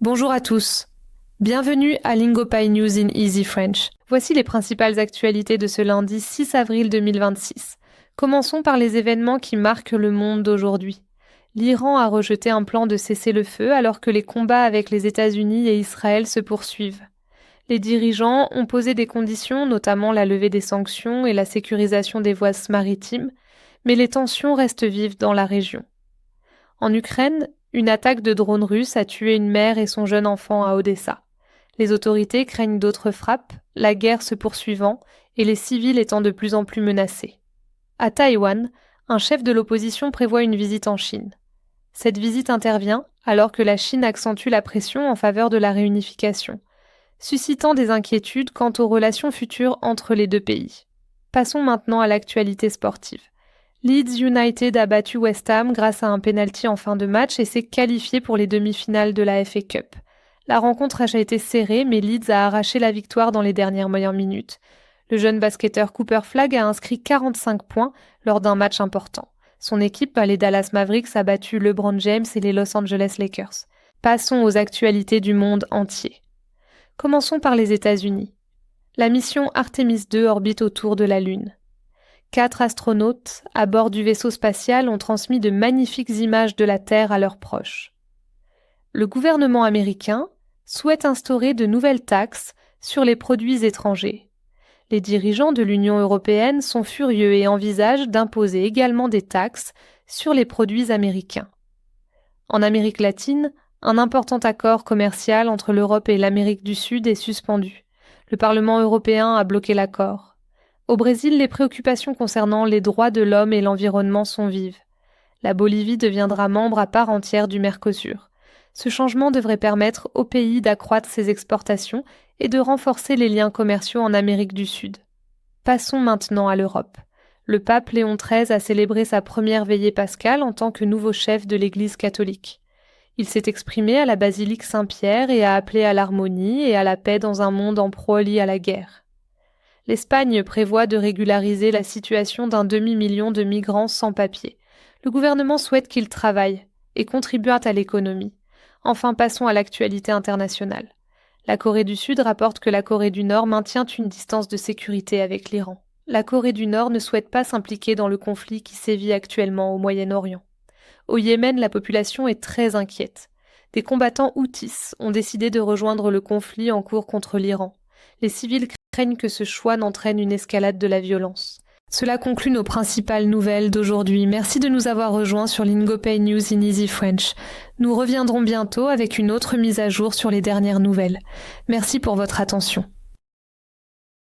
Bonjour à tous. Bienvenue à Lingopay News in Easy French. Voici les principales actualités de ce lundi 6 avril 2026. Commençons par les événements qui marquent le monde d'aujourd'hui. L'Iran a rejeté un plan de cessez-le-feu alors que les combats avec les États-Unis et Israël se poursuivent. Les dirigeants ont posé des conditions, notamment la levée des sanctions et la sécurisation des voies maritimes, mais les tensions restent vives dans la région. En Ukraine, une attaque de drones russes a tué une mère et son jeune enfant à Odessa. Les autorités craignent d'autres frappes, la guerre se poursuivant et les civils étant de plus en plus menacés. À Taïwan, un chef de l'opposition prévoit une visite en Chine. Cette visite intervient alors que la Chine accentue la pression en faveur de la réunification, suscitant des inquiétudes quant aux relations futures entre les deux pays. Passons maintenant à l'actualité sportive. Leeds United a battu West Ham grâce à un pénalty en fin de match et s'est qualifié pour les demi-finales de la FA Cup. La rencontre a été serrée, mais Leeds a arraché la victoire dans les dernières minutes. Le jeune basketteur Cooper Flagg a inscrit 45 points lors d'un match important. Son équipe, les Dallas Mavericks, a battu LeBron James et les Los Angeles Lakers. Passons aux actualités du monde entier. Commençons par les États-Unis. La mission Artemis II orbite autour de la Lune. 4 astronautes à bord du vaisseau spatial ont transmis de magnifiques images de la Terre à leurs proches. Le gouvernement américain souhaite instaurer de nouvelles taxes sur les produits étrangers. Les dirigeants de l'Union européenne sont furieux et envisagent d'imposer également des taxes sur les produits américains. En Amérique latine, un important accord commercial entre l'Europe et l'Amérique du Sud est suspendu. Le Parlement européen a bloqué l'accord. Au Brésil, les préoccupations concernant les droits de l'homme et l'environnement sont vives. La Bolivie deviendra membre à part entière du Mercosur. Ce changement devrait permettre au pays d'accroître ses exportations et de renforcer les liens commerciaux en Amérique du Sud. Passons maintenant à l'Europe. Le pape Léon XIII a célébré sa première veillée pascale en tant que nouveau chef de l'Église catholique. Il s'est exprimé à la basilique Saint-Pierre et a appelé à l'harmonie et à la paix dans un monde en proie lié à la guerre. L'Espagne prévoit de régulariser la situation d'un demi-million de migrants sans papier. Le gouvernement souhaite qu'ils travaillent et contribuent à l'économie. Enfin, passons à l'actualité internationale. La Corée du Sud rapporte que la Corée du Nord maintient une distance de sécurité avec l'Iran. La Corée du Nord ne souhaite pas s'impliquer dans le conflit qui sévit actuellement au Moyen-Orient. Au Yémen, la population est très inquiète. Des combattants houthis ont décidé de rejoindre le conflit en cours contre l'Iran. Les civils craignent que ce choix n'entraîne une escalade de la violence. Cela conclut nos principales nouvelles d'aujourd'hui. Merci de nous avoir rejoints sur Lingopay News in Easy French. Nous reviendrons bientôt avec une autre mise à jour sur les dernières nouvelles. Merci pour votre attention.